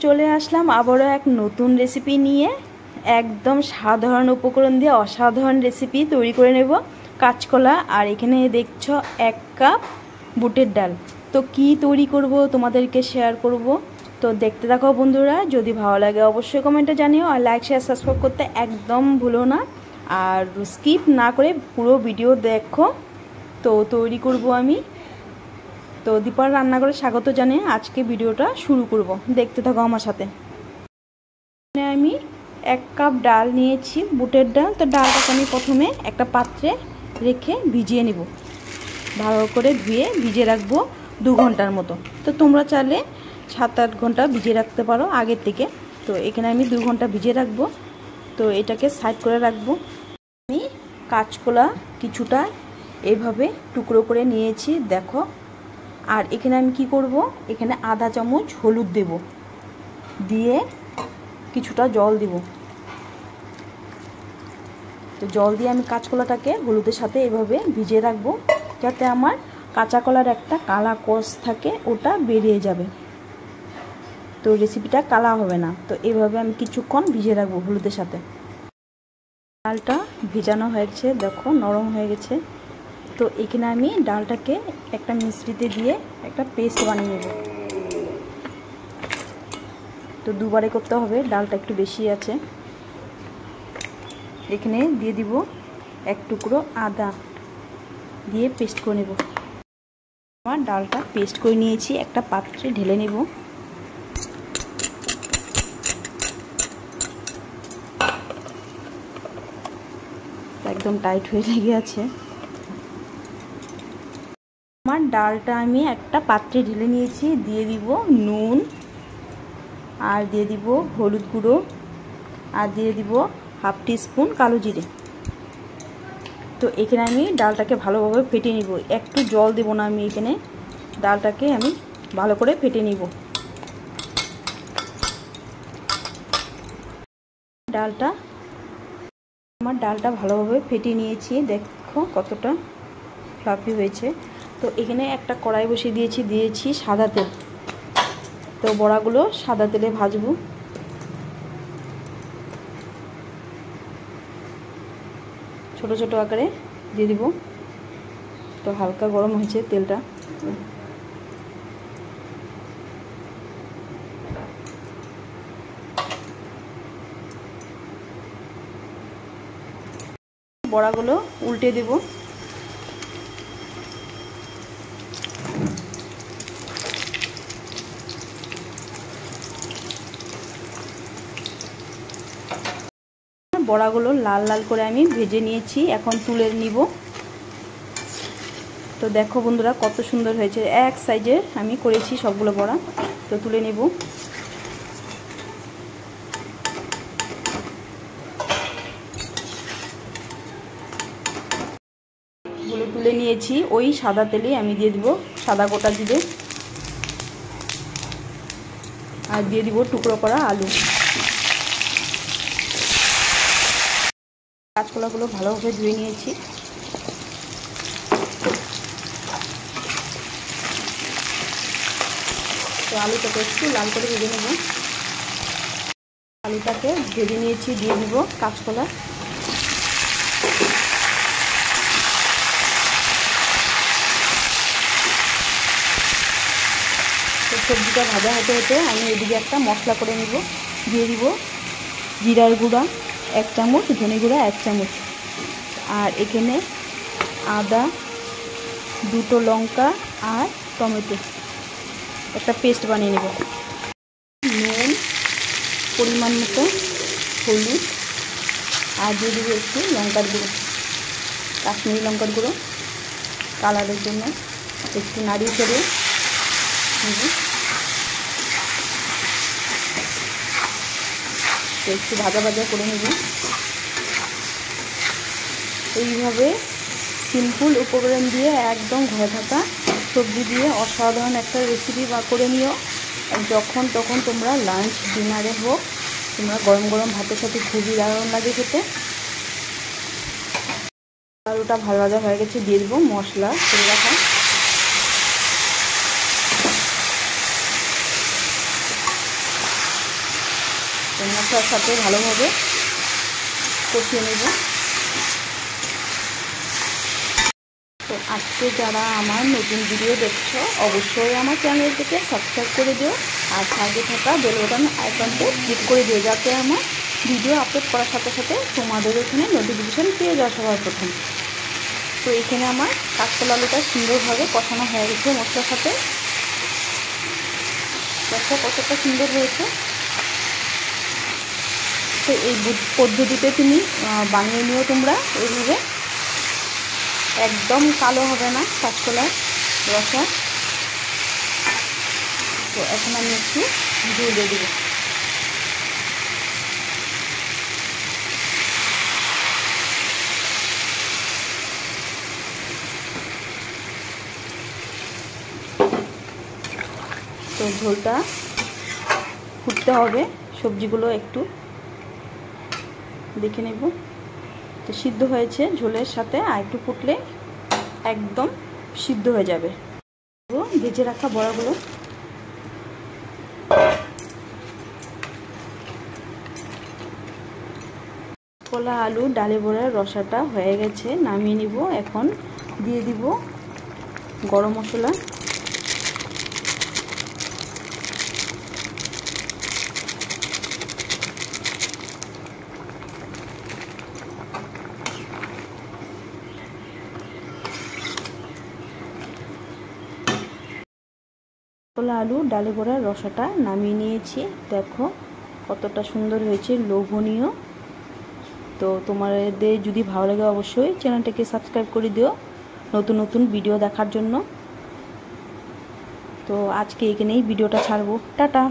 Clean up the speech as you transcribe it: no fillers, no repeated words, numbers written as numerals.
চলে আসলাম আবারও এক নতুন রেসিপি নিয়ে। একদম সাধারণ উপকরণ দিয়ে অসাধারণ রেসিপি তৈরি করে নেব। কাঁচকলা আর এখানে দেখছো 1 কাপ বুটের ডাল। তো কি তৈরি করব তোমাদেরকে শেয়ার করব, তো দেখতে থাকো বন্ধুরা। যদি ভালো লাগে অবশ্যই কমেন্টে জানিও, আর লাইক শেয়ার সাবস্ক্রাইব করতে একদম ভুলো না, আর স্কিপ না করে পুরো ভিডিও দেখো। তো তৈরি করব আমি। তো দীপার রান্নাঘরে স্বাগত জানিয়ে আজকে ভিডিওটা শুরু করব, দেখতে থাকো আমার সাথে। আমি 1 কাপ ডাল নিয়েছি, বুটের ডাল। তো ডালটাকে আমি প্রথমে একটা পাত্রে রেখে ভিজিয়ে নেব, ভালো করে ধুয়ে ভিজিয়ে রাখবো 2 ঘন্টার মতো। তো তোমরা চাইলে 7-8 ঘন্টা ভিজিয়ে রাখতে পারো আগের থেকে। তো এখানে আমি 2 ঘন্টা ভিজিয়ে রাখবো। তো এটাকে সাইড করে রাখবো। আমি কাঁচকলা কিছুটা এইভাবে টুকরো করে নিয়েছি, দেখো। আর এখানে আমি কি করব, এখানে আধা চামচ হলুদ দেব, দিয়ে কিছুটা জল দেব। তো জল দিয়ে আমি কাঁচকলাটাকে হলুদের সাথে এভাবে ভিজিয়ে রাখবো, যাতে আমার কাঁচা কলার একটা কালা কষ থাকে, ওটা বেরিয়ে যাবে। তো রেসিপিটা কালা হবে না। তো এইভাবে আমি কিছুক্ষণ ভিজিয়ে রাখবো হলুদের সাথে। ডালটা ভিজানো হয়েছে, দেখো নরম হয়ে গেছে। তো এখানে আমি ডালটাকে একটা মিক্সিতে দিয়ে একটা পেস্ট বানিয়ে নেব। তো দুবারে করতে হবে, ডালটা একটু বেশি আছে। এখানে দিয়ে দিব 1 টুকরো আদা, দিয়ে পেস্ট করে নেব। আমার ডালটা পেস্ট করে নিয়েছি, একটা পাত্রে ঢেলে নেব। একদম টাইট হয়ে লেগে আছে। আমার ডালটা আমি একটা পাত্রে ঢেলে নিয়েছি, দিয়ে দিব নুন, আর দিয়ে দিব হলুদ গুঁড়ো, আর দিয়ে দিব 1/2 টিস্পুন কালো জিরে। তো এখানে আমি ডালটাকে ভালোভাবে ফেটে নিব, একটু জল দেব না আমি এখানে। ডালটাকে আমি ভালো করে ফেটে নিব। আমার ডালটা ভালোভাবে ফেটে নিয়েছি, দেখো কতটা ফ্লাফি হয়েছে। তো এখানে একটা কড়াই বসিয়ে দিয়েছি সাদা তেল। তো বড়াগুলো সাদা তেলে ভাজবো। ছোট ছোট আকারে দিয়ে দিব। তো হালকা গরম হয়েছে তেলটা। বড়াগুলো উল্টে দেব। বড়াগুলো লাল লাল করে আমি ভেজে নিয়েছি, এখন তুলে নিব। তো দেখো বন্ধুরা কত সুন্দর হয়েছে, এক সাইজের আমি করেছি সবগুলো বড়া। তো তুলে নেব। গুলো তুলে নিয়েছি, ওই সাদা তেলে আমি দিয়ে দিব সাদা গোটা জিরে, আর দিয়ে দিব টুকরো করা আলু। কাঁচকলাগুলো ভালোভাবে ধুয়ে নিয়েছি। তো আলুটাকে একটু লাল করে ভেজে নেব। আলুটাকে ভেজে নিয়েছি, দিয়ে দিব কাঁচকলা। তো সবজিটা ভাজা হতে হতে আমি এদিকে একটা মশলা করে নেব। দিয়ে দিব জিরার গুঁড়া 1 চামচ, ধনে গুঁড়া 1 চামচ, আর এখানে আদা, 2টো লঙ্কা আর টমেটো একটা পেস্ট বানিয়ে নেব। নুন পরিমাণ মতো, হলুদ, আর দিয়ে দেবো একটু লঙ্কার গুঁড়ো, কাশ্মীরি লঙ্কার গুঁড়ো কালারের জন্য। একটু নাড়িয়ে ছেড়ে নেব। একটু ভাজা ভাজা করে নেব। এইভাবে সিম্পল উপকরণ দিয়ে একদম ঘরে থাকা সবজি দিয়ে অসাধারণ একটা রেসিপি করে নিও। যখন তখন তোমরা লাঞ্চ ডিনারে হোক, তোমরা গরম গরম ভাতের সাথে খুবই দারুণ লাগে খেতে। আলুটা ভালো ভাজা হয়ে গেছে, দিয়ে দেবো মশলা করে রাখা। তো মশলার সাথে ভালোভাবে কষিয়ে নেব। তো আজকে যারা আমার নতুন ভিডিও দেখছো অবশ্যই আমার চ্যানেলটিকে সাবস্ক্রাইব করে দিও আর সাইডে থাকা বেল বাটন আইকনটি ক্লিক করে দিও, যাতে আমার ভিডিও আপলোড করার সাথে সাথে তোমাদের এখানে নোটিফিকেশান পেয়ে যাওয়া সবার প্রথম। তো এখানে আমার কাঁচকলা আলুটা সুন্দরভাবে কষানো হয়ে গেছে মশলার সাথে। দেখো কতটা সুন্দর হয়েছে। তো এই পদ্ধতিতে তুমি বানিয়ে নিও তোমরা এইভাবে, একদম কালো হবে না কাঁচকলার রসা। তো এখন আমি একটু জল দিয়ে দেবো। তো ঝোলটা ফুটতে হবে, সবজিগুলো একটু দেখে নেব। তো সিদ্ধ হয়েছে ঝোলের সাথে, আর একটু ফুটলে একদম সিদ্ধ হয়ে যাবে। ভেজে রাখা বড়াগুলো কলা আলু ডালে বড়ার রসাটা হয়ে গেছে, নামিয়ে নিব। এখন দিয়ে দিব গরম মশলা, কলা আলু ডালে বড়ার রসাটা নামিয়ে নিয়েছি। দেখো কতটা সুন্দর হয়েছে, লোভনীয়। তো তোমাদের যদি ভালো লাগে অবশ্যই চ্যানেলটাকে সাবস্ক্রাইব করে দিও নতুন নতুন ভিডিও দেখার জন্য। তো আজকে এখানেই ভিডিওটা ছাড়বো। টাটা।